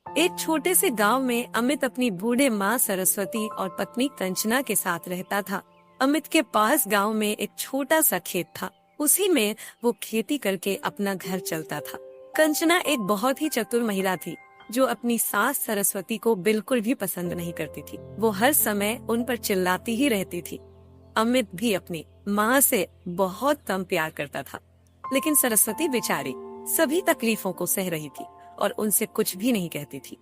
एक छोटे से गांव में अमित अपनी बूढ़े माँ सरस्वती और पत्नी कंचना के साथ रहता था। अमित के पास गांव में एक छोटा सा खेत था। उसी में वो खेती करके अपना घर चलता था। कंचना एक बहुत ही चतुर महिला थी, जो अपनी सास सरस्वती को बिल्कुल भी पसंद नहीं करती थी। वो हर समय उन पर चिल्लाती ही रहती थी। अमित भी अपनी माँ से बहुत कम प्यार करता था, लेकिन सरस्वती बेचारी सभी तकलीफों को सह रही थी और उनसे कुछ भी नहीं कहती थी।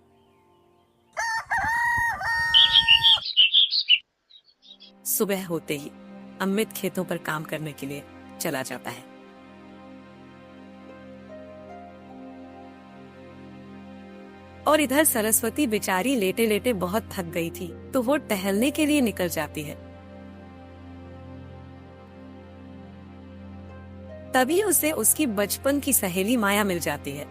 सुबह होते ही अमित खेतों पर काम करने के लिए चला जाता है। और इधर सरस्वती बेचारी लेटे लेटे बहुत थक गई थी, तो वो टहलने के लिए निकल जाती है। तभी उसे उसकी बचपन की सहेली माया मिल जाती है।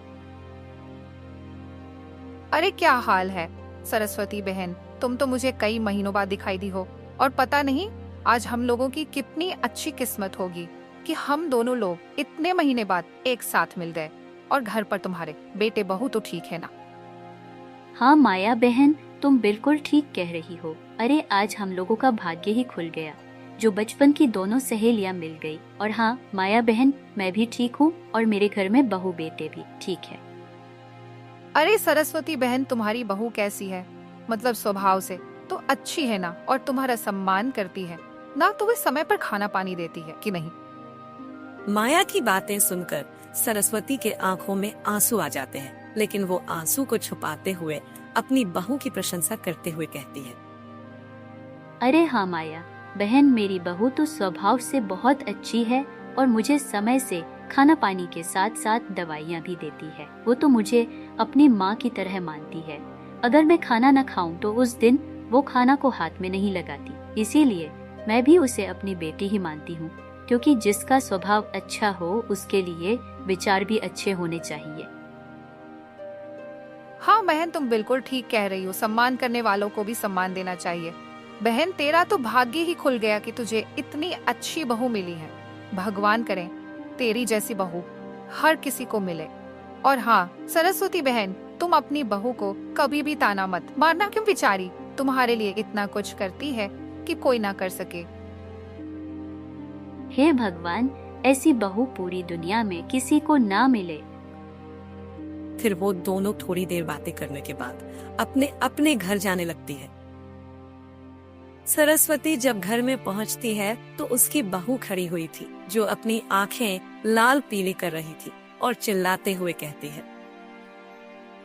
अरे क्या हाल है सरस्वती बहन, तुम तो मुझे कई महीनों बाद दिखाई दी हो। और पता नहीं आज हम लोगों की कितनी अच्छी किस्मत होगी कि हम दोनों लोग इतने महीने बाद एक साथ मिल गए। और घर पर तुम्हारे बेटे बहू तो ठीक है ना? हाँ माया बहन, तुम बिल्कुल ठीक कह रही हो। अरे आज हम लोगों का भाग्य ही खुल गया, जो बचपन की दोनों सहेलियां मिल गई। और हाँ माया बहन, मैं भी ठीक हूँ और मेरे घर में बहू बेटे भी ठीक है। अरे सरस्वती बहन, तुम्हारी बहू कैसी है? मतलब स्वभाव से तो अच्छी है ना, और तुम्हारा सम्मान करती है ना, तो वे समय पर खाना पानी देती है कि नहीं? माया की बातें सुनकर सरस्वती के आंखों में आंसू आ जाते हैं, लेकिन वो आंसू को छुपाते हुए अपनी बहू की प्रशंसा करते हुए कहती है। अरे हाँ माया बहन, मेरी बहू तो स्वभाव से बहुत अच्छी है और मुझे समय से खाना पानी के साथ साथ दवाइयाँ भी देती है। वो तो मुझे अपनी माँ की तरह मानती है। अगर मैं खाना न खाऊं तो उस दिन वो खाना को हाथ में नहीं लगाती। इसीलिए मैं भी उसे अपनी बेटी ही मानती हूँ, क्योंकि जिसका स्वभाव अच्छा हो उसके लिए विचार भी अच्छे होने चाहिए। हाँ बहन, तुम बिल्कुल ठीक कह रही हो। सम्मान करने वालों को भी सम्मान देना चाहिए। बहन, तेरा तो भाग्य ही खुल गया कि तुझे इतनी अच्छी बहू मिली है। भगवान करे तेरी जैसी बहू हर किसी को मिले। और हाँ सरस्वती बहन, तुम अपनी बहू को कभी भी ताना मत मारना, क्यों बेचारी तुम्हारे लिए इतना कुछ करती है कि कोई ना कर सके। हे भगवान, ऐसी बहू पूरी दुनिया में किसी को ना मिले। फिर वो दोनों थोड़ी देर बातें करने के बाद अपने अपने घर जाने लगती है। सरस्वती जब घर में पहुंचती है तो उसकी बहू खड़ी हुई थी, जो अपनी आंखें लाल पीली कर रही थी और चिल्लाते हुए कहती है।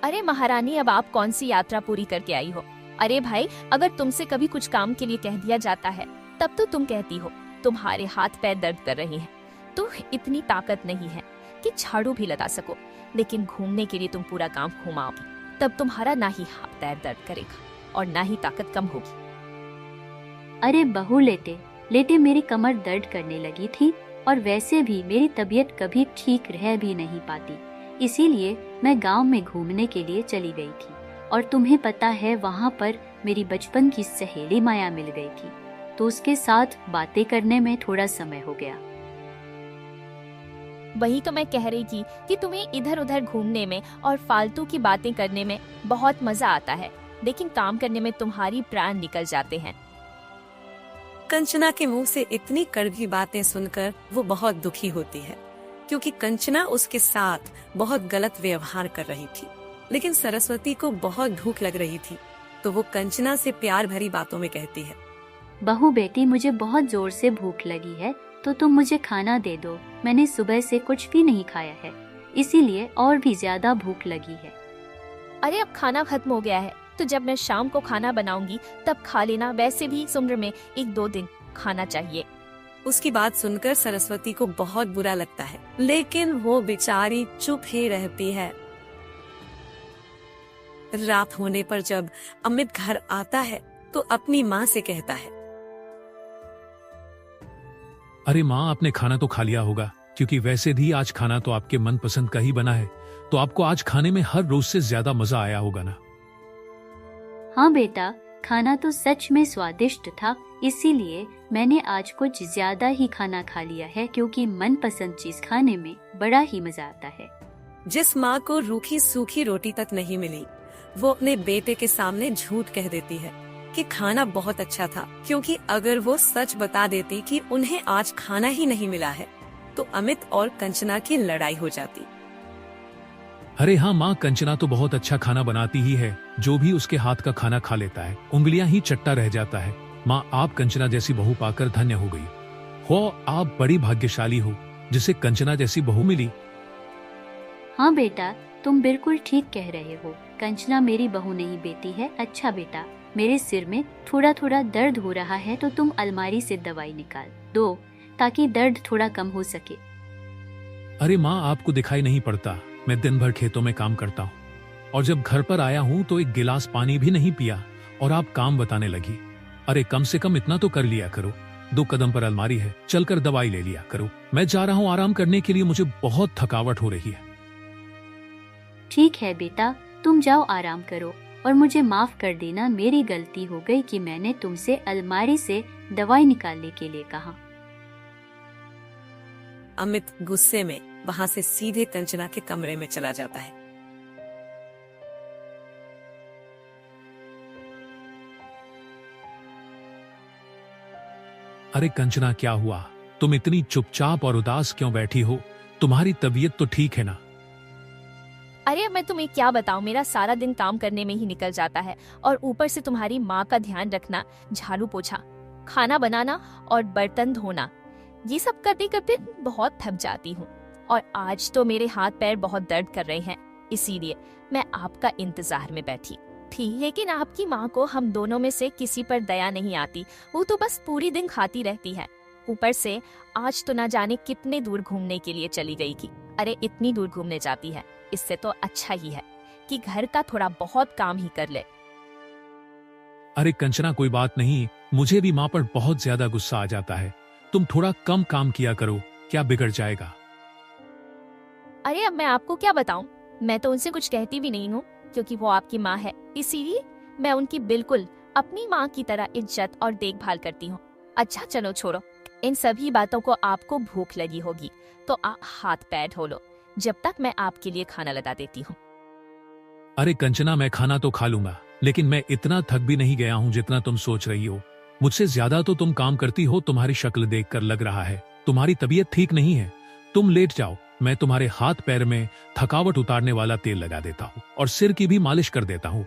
अरे महारानी, अब आप कौन सी यात्रा पूरी करके आई हो? अरे भाई, अगर तुमसे कभी कुछ काम के लिए कह दिया जाता है तब तो तुम कहती हो तुम्हारे हाथ पैर दर्द कर रहे हैं, तो इतनी ताकत नहीं है कि झाड़ू भी लगा सको। लेकिन घूमने के लिए तुम पूरा गांव घुमाओगी, तब तुम्हारा ना ही हाथ पैर दर्द करेगा और ना ही ताकत कम होगी। अरे बहू, लेटे लेटे मेरी कमर दर्द करने लगी थी और वैसे भी मेरी तबीयत कभी ठीक रह भी नहीं पाती। इसीलिए मैं गांव में घूमने के लिए चली गई थी। और तुम्हें पता है, वहाँ पर मेरी बचपन की सहेली माया मिल गई थी, तो उसके साथ बातें करने में थोड़ा समय हो गया। वही तो मैं कह रही थी कि तुम्हें इधर उधर घूमने में और फालतू की बातें करने में बहुत मजा आता है, लेकिन काम करने में तुम्हारी प्राण निकल जाते हैं। कंचना के मुंह से इतनी कड़वी बातें सुनकर वो बहुत दुखी होती है, क्योंकि कंचना उसके साथ बहुत गलत व्यवहार कर रही थी। लेकिन सरस्वती को बहुत भूख लग रही थी, तो वो कंचना से प्यार भरी बातों में कहती है। बहू बेटी, मुझे बहुत जोर से भूख लगी है, तो तुम मुझे खाना दे दो। मैंने सुबह से कुछ भी नहीं खाया है, इसीलिए और भी ज्यादा भूख लगी है। अरे अब खाना खत्म हो गया है, तो जब मैं शाम को खाना बनाऊंगी तब खा लेना। वैसे भी इस उम्र में 1-2 दिन खाना चाहिए। उसकी बात सुनकर सरस्वती को बहुत बुरा लगता है, लेकिन वो बेचारी चुप ही रहती है। रात होने पर जब अमित घर आता है तो अपनी माँ से कहता है। अरे माँ, आपने खाना तो खा लिया होगा, क्योंकि वैसे भी आज खाना तो आपके मनपसंद का ही बना है, तो आपको आज खाने में हर रोज से ज्यादा मजा आया होगा ना? हाँ बेटा, खाना तो सच में स्वादिष्ट था, इसीलिए मैंने आज कुछ ज्यादा ही खाना खा लिया है, क्योंकि मनपसंद चीज खाने में बड़ा ही मजा आता है। जिस माँ को रूखी सूखी रोटी तक नहीं मिली, वो अपने बेटे के सामने झूठ कह देती है कि खाना बहुत अच्छा था, क्योंकि अगर वो सच बता देती कि उन्हें आज खाना ही नहीं मिला है तो अमित और कंचना की लड़ाई हो जाती। अरे हाँ माँ, कंचना तो बहुत अच्छा खाना बनाती ही है। जो भी उसके हाथ का खाना खा लेता है उंगलियां ही चट्टा रह जाता है। माँ, आप कंचना जैसी बहू पाकर धन्य हो गई हो। आप बड़ी भाग्यशाली हो जिसे कंचना जैसी बहू मिली। हाँ बेटा, तुम बिल्कुल ठीक कह रहे हो। कंचना मेरी बहू नहीं बेटी है। अच्छा बेटा, मेरे सिर में थोड़ा थोड़ा दर्द हो रहा है तो तुम अलमारी से दवाई निकाल दो ताकि दर्द थोड़ा कम हो सके। अरे माँ, आपको दिखाई नहीं पड़ता, मैं दिन भर खेतों में काम करता हूँ और जब घर पर आया हूँ तो एक गिलास पानी भी नहीं पिया और आप काम बताने लगी। अरे कम से कम इतना तो कर लिया करो। 2 कदम पर अलमारी है, चलकर दवाई ले लिया करो। मैं जा रहा हूँ आराम करने के लिए, मुझे बहुत थकावट हो रही है। ठीक है बेटा, तुम जाओ आराम करो और मुझे माफ कर देना, मेरी गलती हो गई कि मैंने तुमसे अलमारी से दवाई निकालने के लिए कहा। अमित गुस्से में वहाँ से सीधे कंचना के कमरे में चला जाता है। अरे कंचना, क्या हुआ? तुम इतनी चुपचाप और उदास क्यों बैठी हो? तुम्हारी तबीयत तो ठीक है ना? अरे अब मैं तुम्हें क्या बताऊं, मेरा सारा दिन काम करने में ही निकल जाता है और ऊपर से तुम्हारी माँ का ध्यान रखना, झाड़ू पोछा, खाना बनाना और बर्तन धोना, ये सब करते करते बहुत थक जाती हूँ। और आज तो मेरे हाथ पैर बहुत दर्द कर रहे हैं, इसीलिए मैं आपका इंतजार में बैठी थी। लेकिन आपकी माँ को हम दोनों में से किसी पर दया नहीं आती, वो तो बस पूरी दिन खाती रहती है। ऊपर से आज तो ना जाने कितने दूर घूमने के लिए चली गई थी। अरे इतनी दूर घूमने जाती है, इससे तो अच्छा ही है कि घर का थोड़ा बहुत काम ही कर ले। अरे कंचना, कोई बात नहीं, मुझे भी माँ पर बहुत ज्यादा गुस्सा आ जाता है। तुम थोड़ा कम काम किया करो, क्या बिगड़ जाएगा? अरे अब मैं आपको क्या बताऊं, मैं तो उनसे कुछ कहती भी नहीं हूँ क्योंकि वो आपकी माँ है, इसीलिए मैं उनकी बिल्कुल अपनी माँ की तरह इज्जत और देखभाल करती हूँ। अच्छा चलो छोड़ो, इन सभी बातों को आपको भूख लगी होगी तो आप हाथ पैर धो लो, जब तक मैं आपके लिए खाना लगा देती हूँ। अरे कंचना, मैं खाना तो खा लूंगा, लेकिन मैं इतना थक भी नहीं गया हूँ जितना तुम सोच रही हो। मुझसे ज्यादा तो तुम काम करती हो, तुम्हारी शक्ल देखकर लग रहा है तुम्हारी तबीयत ठीक नहीं है। तुम लेट जाओ, मैं तुम्हारे हाथ पैर में थकावट उतारने वाला तेल लगा देता हूँ और सिर की भी मालिश कर देता हूँ।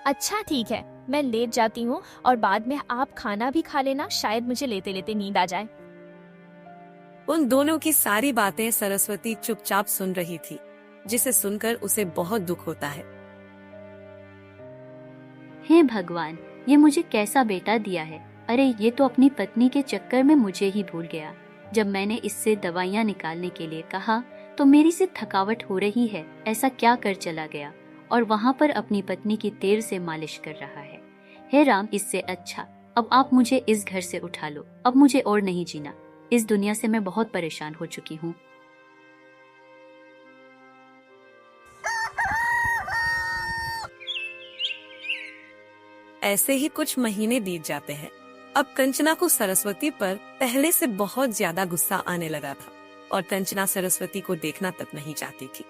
अच्छा ठीक है, मैं लेट जाती हूँ और बाद में आप खाना भी खा लेना, शायद मुझे लेते लेते नींद आ जाए। उन दोनों की सारी बातें सरस्वती चुपचाप सुन रही थी, जिसे सुनकर उसे बहुत दुख होता है। हे भगवान, ये मुझे कैसा बेटा दिया है। अरे ये तो अपनी पत्नी के चक्कर में मुझे ही भूल गया। जब मैंने इससे दवाइयाँ निकालने के लिए कहा तो मेरी से थकावट हो रही है, ऐसा क्या कर चला गया और वहाँ पर अपनी पत्नी की तेल से मालिश कर रहा है। हे राम, इससे अच्छा अब आप मुझे इस घर से उठा लो। अब मुझे और नहीं जीना, इस दुनिया से मैं बहुत परेशान हो चुकी हूँ। ऐसे ही कुछ महीने बीत जाते हैं। अब कंचना को सरस्वती पर पहले से बहुत ज्यादा गुस्सा आने लगा था और कंचना सरस्वती को देखना तक नहीं चाहती थी।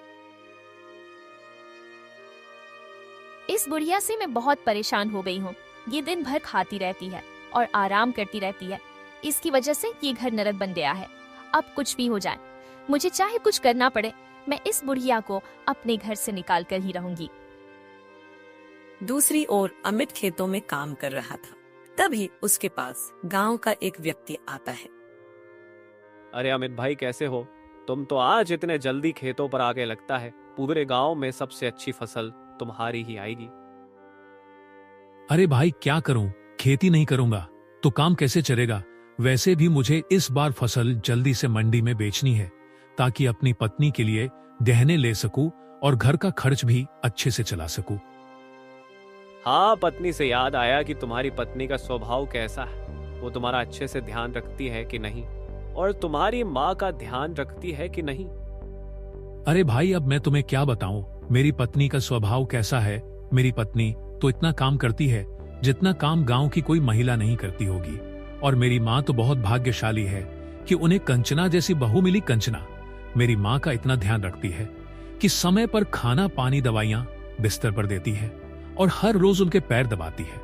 इस बुढ़िया से मैं बहुत परेशान हो गई हूँ। ये दिन भर खाती रहती है और आराम करती रहती है, इसकी वजह से ये घर नरक बन गया है। अब कुछ भी हो जाए, मुझे चाहे कुछ करना पड़े, मैं इस बुढ़िया को अपने घर से निकाल कर ही रहूंगी। दूसरी ओर अमित खेतों में काम कर रहा था। तभी उसके पास गांव का एक व्यक्ति आता है। अरे अमित भाई, कैसे हो? तुम तो आज इतने जल्दी खेतों पर आके लगता है पूरे गांव में सबसे अच्छी फसल तुम्हारी ही आएगी। अरे भाई, क्या करूं? खेती नहीं करूंगा तो काम कैसे चलेगा? वैसे भी मुझे इस बार फसल जल्दी से मंडी में बेचनी है ताकि अपनी पत्नी के लिए गहने ले सकूं और घर का खर्च भी अच्छे से चला सकूं। हाँ, पत्नी से याद आया कि तुम्हारी पत्नी का स्वभाव कैसा है, वो तुम्हारा अच्छे से ध्यान रखती है कि नहीं, और तुम्हारी माँ का ध्यान रखती है कि नहीं? अरे भाई, अब मैं तुम्हें क्या बताऊं मेरी पत्नी का स्वभाव कैसा है। मेरी पत्नी तो इतना काम करती है जितना काम गांव की कोई महिला नहीं करती होगी, और मेरी माँ तो बहुत भाग्यशाली है कि उन्हें कंचना जैसी बहू मिली। कंचना मेरी माँ का इतना ध्यान रखती है कि समय पर खाना, पानी, दवाइयाँ बिस्तर पर देती है और हर रोज उनके पैर दबाती है।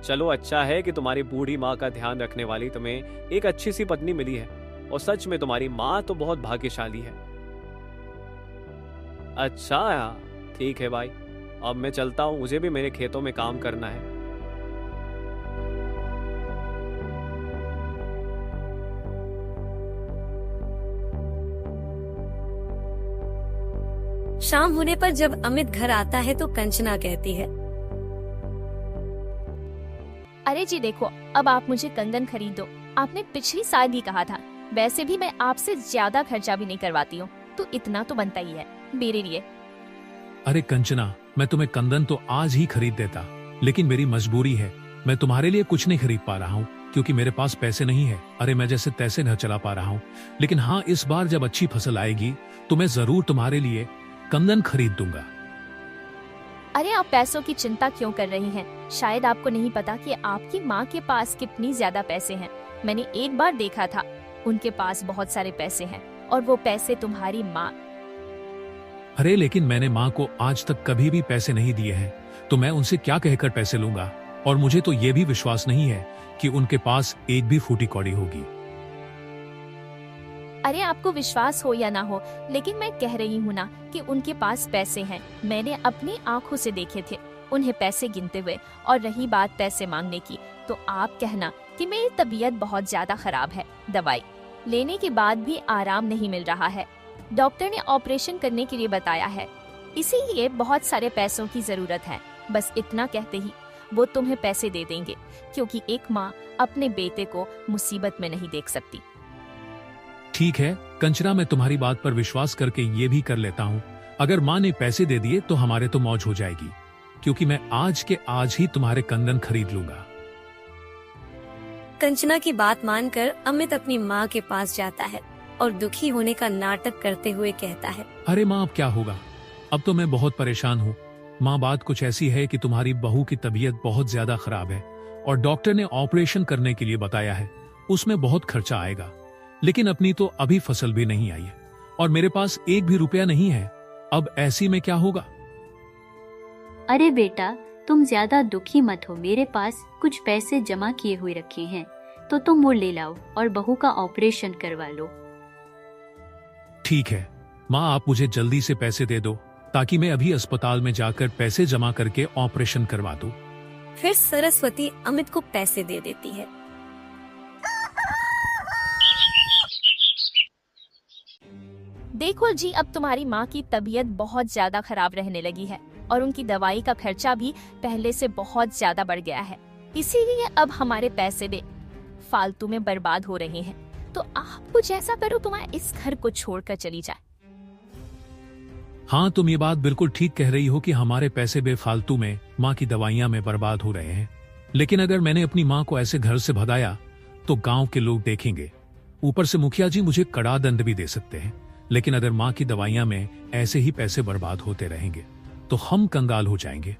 चलो अच्छा है कि तुम्हारी बूढ़ी माँ का ध्यान रखने वाली तुम्हें एक अच्छी सी पत्नी मिली है, और सच में तुम्हारी माँ तो बहुत भाग्यशाली है। अच्छा ठीक है भाई, अब मैं चलता हूँ, मुझे भी मेरे खेतों में काम करना है। शाम होने पर जब अमित घर आता है तो कंचना कहती है, अरे जी देखो, अब आप मुझे कंगन खरीद दो। आपने पिछली साल भी कहा था। वैसे भी मैं आपसे ज्यादा खर्चा भी नहीं करवाती हूँ, तो इतना तो बनता ही है मेरे लिए। अरे कंचना, मैं तुम्हें कंदन तो आज ही खरीद देता, लेकिन मेरी मजबूरी है, मैं तुम्हारे लिए कुछ नहीं खरीद पा रहा हूँ क्योंकि मेरे पास पैसे नहीं है। अरे मैं जैसे तैसे न चला पा रहा हूँ, लेकिन हाँ, इस बार जब अच्छी फसल आएगी तो मैं जरूर तुम्हारे लिए कंदन खरीद दूंगा। अरे आप पैसों की चिंता क्यों कर रही हैं? शायद आपको नहीं पता कि आपकी माँ के पास कितनी ज्यादा पैसे हैं। मैंने एक बार देखा था, उनके पास बहुत सारे पैसे हैं, और वो पैसे तुम्हारी माँ। अरे लेकिन मैंने माँ को आज तक कभी भी पैसे नहीं दिए हैं, तो मैं उनसे क्या कहकर पैसे लूंगा? और मुझे तो ये भी विश्वास नहीं है कि उनके पास एक भी फूटी कौड़ी होगी। अरे आपको विश्वास हो या ना हो, लेकिन मैं कह रही हूँ ना कि उनके पास पैसे हैं। मैंने अपनी आंखों से देखे थे उन्हें पैसे गिनते हुए। और रही बात पैसे मांगने की, तो आप कहना कि मेरी तबीयत बहुत ज्यादा खराब है, दवाई लेने के बाद भी आराम नहीं मिल रहा है, डॉक्टर ने ऑपरेशन करने के लिए बताया है, इसीलिए बहुत सारे पैसों की जरूरत है। बस इतना कहते ही वो तुम्हें पैसे दे देंगे, क्योंकि एक माँ अपने बेटे को मुसीबत में नहीं देख सकती। ठीक है कंचना, मैं तुम्हारी बात पर विश्वास करके ये भी कर लेता हूँ। अगर माँ ने पैसे दे दिए तो हमारे तो मौज हो जाएगी, क्योंकि मैं आज के आज ही तुम्हारे कंदन खरीद लूंगा। कंचना की बात मानकर अमित अपनी माँ के पास जाता है और दुखी होने का नाटक करते हुए कहता है, अरे माँ, अब क्या होगा? अब तो मैं बहुत परेशान हूँ। माँ, बात कुछ ऐसी है कि तुम्हारी बहू की तबीयत बहुत ज्यादा खराब है और डॉक्टर ने ऑपरेशन करने के लिए बताया है। उसमें बहुत खर्चा आएगा, लेकिन अपनी तो अभी फसल भी नहीं आई है और मेरे पास एक भी रुपया नहीं है। अब ऐसी में क्या होगा? अरे बेटा, तुम ज्यादा दुखी मत हो, मेरे पास कुछ पैसे जमा किए हुए रखे हैं, तो तुम वो ले लाओ और बहू का ऑपरेशन करवा लो। ठीक है माँ, आप मुझे जल्दी से पैसे दे दो ताकि मैं अभी अस्पताल में जाकर पैसे जमा करके ऑपरेशन करवा दूं। फिर सरस्वती अमित को पैसे दे देती है। देखो जी, अब तुम्हारी माँ की तबीयत बहुत ज्यादा खराब रहने लगी है और उनकी दवाई का खर्चा भी पहले से बहुत ज्यादा बढ़ गया है, इसीलिए अब हमारे पैसे भी फालतू में बर्बाद हो रहे हैं। तो आप कुछ ऐसा करो, तुम्हारे इस घर को छोड़कर चली जाए। हाँ, तुम ये बात बिल्कुल ठीक कह रही हो कि हमारे पैसे बेफालतू में माँ की दवाइयाँ में बर्बाद हो रहे हैं, लेकिन अगर मैंने अपनी माँ को ऐसे घर से भगाया तो गांव के लोग देखेंगे, ऊपर से मुखिया जी मुझे कड़ा दंड भी दे सकते हैं। लेकिन अगर माँ की दवाइयाँ में ऐसे ही पैसे बर्बाद होते रहेंगे तो हम कंगाल हो जाएंगे।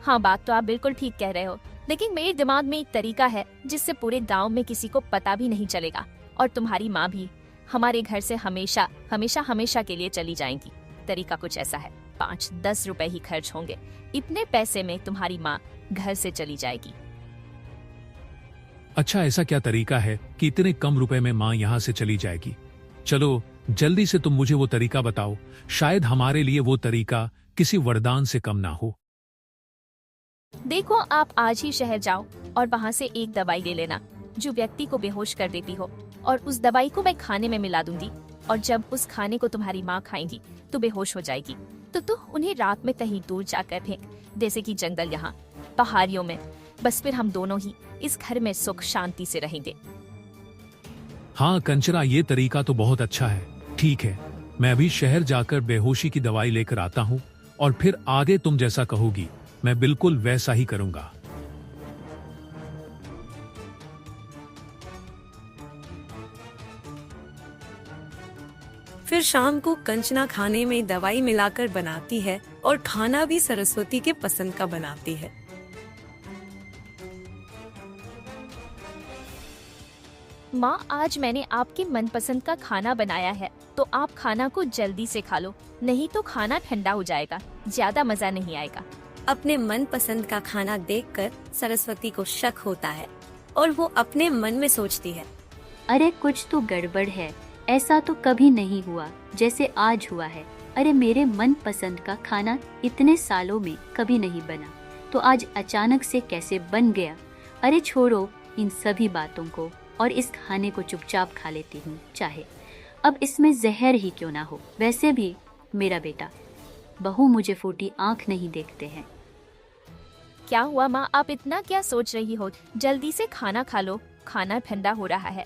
हाँ, बात तो आप बिल्कुल ठीक कह रहे हो, लेकिन मेरे दिमाग में एक तरीका है जिससे पूरे गांव में किसी को पता भी नहीं चलेगा और तुम्हारी माँ भी हमारे घर से हमेशा हमेशा हमेशा के लिए चली जाएंगी। तरीका कुछ ऐसा है, 5-10 रुपए ही खर्च होंगे, इतने पैसे में तुम्हारी माँ घर से चली जाएगी। अच्छा, ऐसा क्या तरीका है कि इतने कम रुपए में माँ यहाँ से चली जाएगी? चलो जल्दी से तुम मुझे वो तरीका बताओ, शायद हमारे लिए वो तरीका किसी वरदान से कम ना हो। देखो, आप आज ही शहर जाओ और वहाँ से एक दवाई ले लेना जो व्यक्ति को बेहोश कर देती हो, और उस दवाई को मैं खाने में मिला दूंगी, और जब उस खाने को तुम्हारी माँ खाएंगी तो बेहोश हो जाएगी। तो उन्हें रात में कहीं दूर जाकर फेंक, जैसे कि जंगल, यहाँ पहाड़ियों में। बस फिर हम दोनों ही इस घर में सुख शांति से रहेंगे। हाँ कंचना, ये तरीका तो बहुत अच्छा है। ठीक है, मैं अभी शहर जाकर बेहोशी की दवाई लेकर आता हूँ और फिर आगे तुम जैसा कहोगी मैं बिल्कुल वैसा ही करूंगा। फिर शाम को कंचना खाने में दवाई मिलाकर बनाती है और खाना भी सरस्वती के पसंद का बनाती है। माँ, आज मैंने आपके मनपसंद का खाना बनाया है, तो आप खाना को जल्दी से खा लो, नहीं तो खाना ठंडा हो जाएगा, ज्यादा मजा नहीं आएगा। अपने मनपसंद का खाना देखकर सरस्वती को शक होता है और वो अपने मन में सोचती है, अरे कुछ तो गड़बड़ है, ऐसा तो कभी नहीं हुआ जैसे आज हुआ है। अरे मेरे मन पसंद का खाना इतने सालों में कभी नहीं बना, तो आज अचानक से कैसे बन गया। अरे छोड़ो इन सभी बातों को और इस खाने को चुपचाप खा लेती हूँ, चाहे अब इसमें जहर ही क्यों ना हो। वैसे भी मेरा बेटा बहू मुझे फूटी आंख नहीं देखते हैं। क्या हुआ माँ, आप इतना क्या सोच रही हो? जल्दी से खाना खा लो, खाना ठंडा हो रहा है।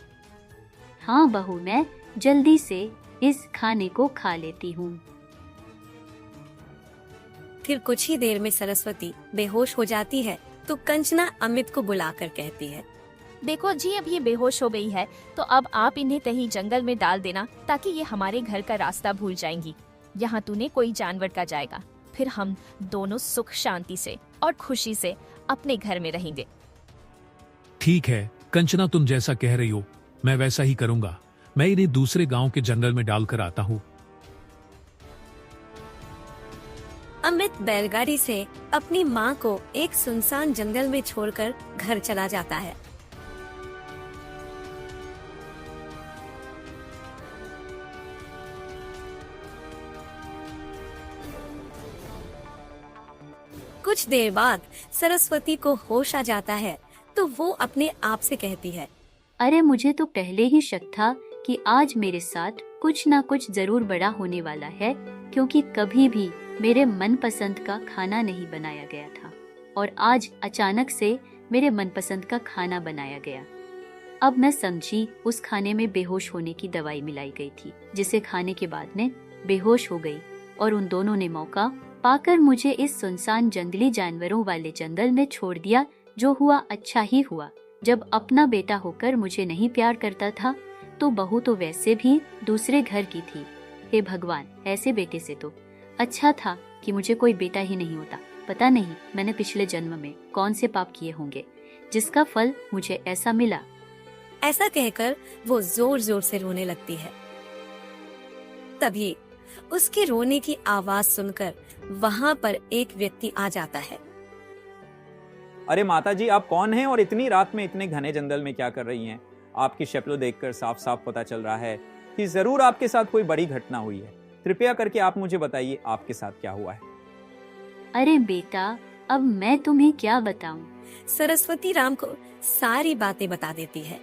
हाँ बहू, मैं जल्दी से इस खाने को खा लेती हूँ। फिर कुछ ही देर में सरस्वती बेहोश हो जाती है तो कंचना अमित को बुलाकर कहती है, देखो जी, अब ये बेहोश हो गई है, तो अब आप इन्हें कहीं जंगल में डाल देना, ताकि ये हमारे घर का रास्ता भूल जाएंगी। यहाँ तूने कोई जानवर का जाएगा, फिर हम दोनों सुख शांति से और खुशी से अपने घर में रहेंगे। ठीक है कंचना, तुम जैसा कह रही हो मैं वैसा ही करूंगा। मैं इन्हें दूसरे गांव के जंगल में डालकर आता हूँ। अमित बैलगाड़ी से अपनी माँ को एक सुनसान जंगल में छोड़कर घर चला जाता है। कुछ देर बाद सरस्वती को होश आ जाता है तो वो अपने आप से कहती है, अरे मुझे तो पहले ही शक था कि आज मेरे साथ कुछ ना कुछ जरूर बड़ा होने वाला है, क्योंकि कभी भी मेरे मनपसंद का खाना नहीं बनाया गया था और आज अचानक से मेरे मनपसंद का खाना बनाया गया। अब मैं समझी, उस खाने में बेहोश होने की दवाई मिलाई गई थी, जिसे खाने के बाद में बेहोश हो गई और उन दोनों ने मौका पाकर मुझे इस सुनसान जंगली जानवरों वाले जंगल में छोड़ दिया। जो हुआ अच्छा ही हुआ। जब अपना बेटा होकर मुझे नहीं प्यार करता था, तो बहू तो वैसे भी दूसरे घर की थी। हे भगवान, ऐसे बेटे से तो अच्छा था कि मुझे कोई बेटा ही नहीं होता। पता नहीं मैंने पिछले जन्म में कौन से पाप किए होंगे, जिसका फल मुझे ऐसा मिला। ऐसा कहकर वो जोर जोर से रोने लगती है। तभी उसके रोने की आवाज सुनकर वहाँ पर एक व्यक्ति आ जाता है। अरे माता जी, आप कौन हैं और इतनी रात में इतने घने जंगल में क्या कर रही हैं? आपकी शक्ल देखकर साफ साफ पता चल रहा है कि जरूर आपके साथ कोई बड़ी घटना हुई है। कृपया करके आप मुझे बताइए आपके साथ क्या हुआ है। अरे बेटा, अब मैं तुम्हें क्या बताऊं? सरस्वती राम को सारी बातें बता देती है।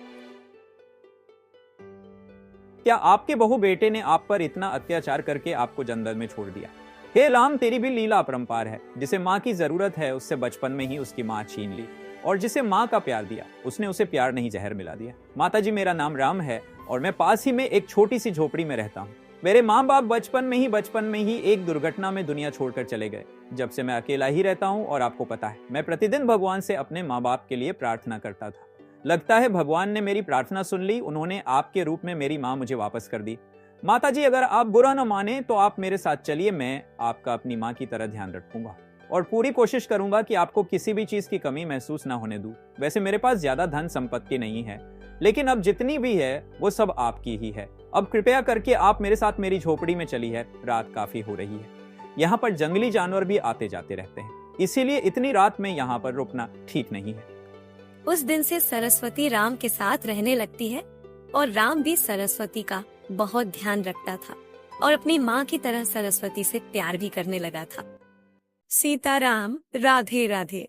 क्या आपके बहू बेटे ने आप पर इतना अत्याचार करके आपको जंगल में छोड़ दिया? हे राम, तेरी भी लीला अपरंपार है। जिसे माँ की जरूरत है उससे बचपन में ही उसकी माँ छीन ली, और जिसे माँ का प्यार दिया उसने उसे प्यार नहीं जहर मिला दिया। माता जी, मेरा नाम राम है और मैं पास ही में एक छोटी सी झोपड़ी में रहता हूँ। मेरे माँ बाप बचपन में ही एक दुर्घटना में दुनिया छोड़कर चले गए। जब से मैं अकेला ही रहता हूँ और आपको पता है, मैं प्रतिदिन भगवान से अपने माँ बाप के लिए प्रार्थना करता था। लगता है भगवान ने मेरी प्रार्थना सुन ली, उन्होंने आपके रूप में मेरी माँ मुझे वापस कर दी। माता जी, अगर आप बुरा न माने तो आप मेरे साथ चलिए। मैं आपका अपनी माँ की तरह ध्यान रखूंगा और पूरी कोशिश करूंगा कि आपको किसी भी चीज की कमी महसूस ना होने दूं। वैसे मेरे पास ज्यादा धन संपत्ति नहीं है, लेकिन अब जितनी भी है वो सब आपकी ही है। अब कृपया करके आप मेरे साथ मेरी झोपड़ी में चली है। रात काफी हो रही है, यहाँ पर जंगली जानवर भी आते जाते रहते हैं, इसीलिए इतनी रात में यहाँ पर रुकना ठीक नहीं है। उस दिन से सरस्वती राम के साथ रहने लगती है और राम भी सरस्वती का बहुत ध्यान रखता था और अपनी माँ की तरह सरस्वती से प्यार भी करने लगा था। सीताराम, राधे राधे।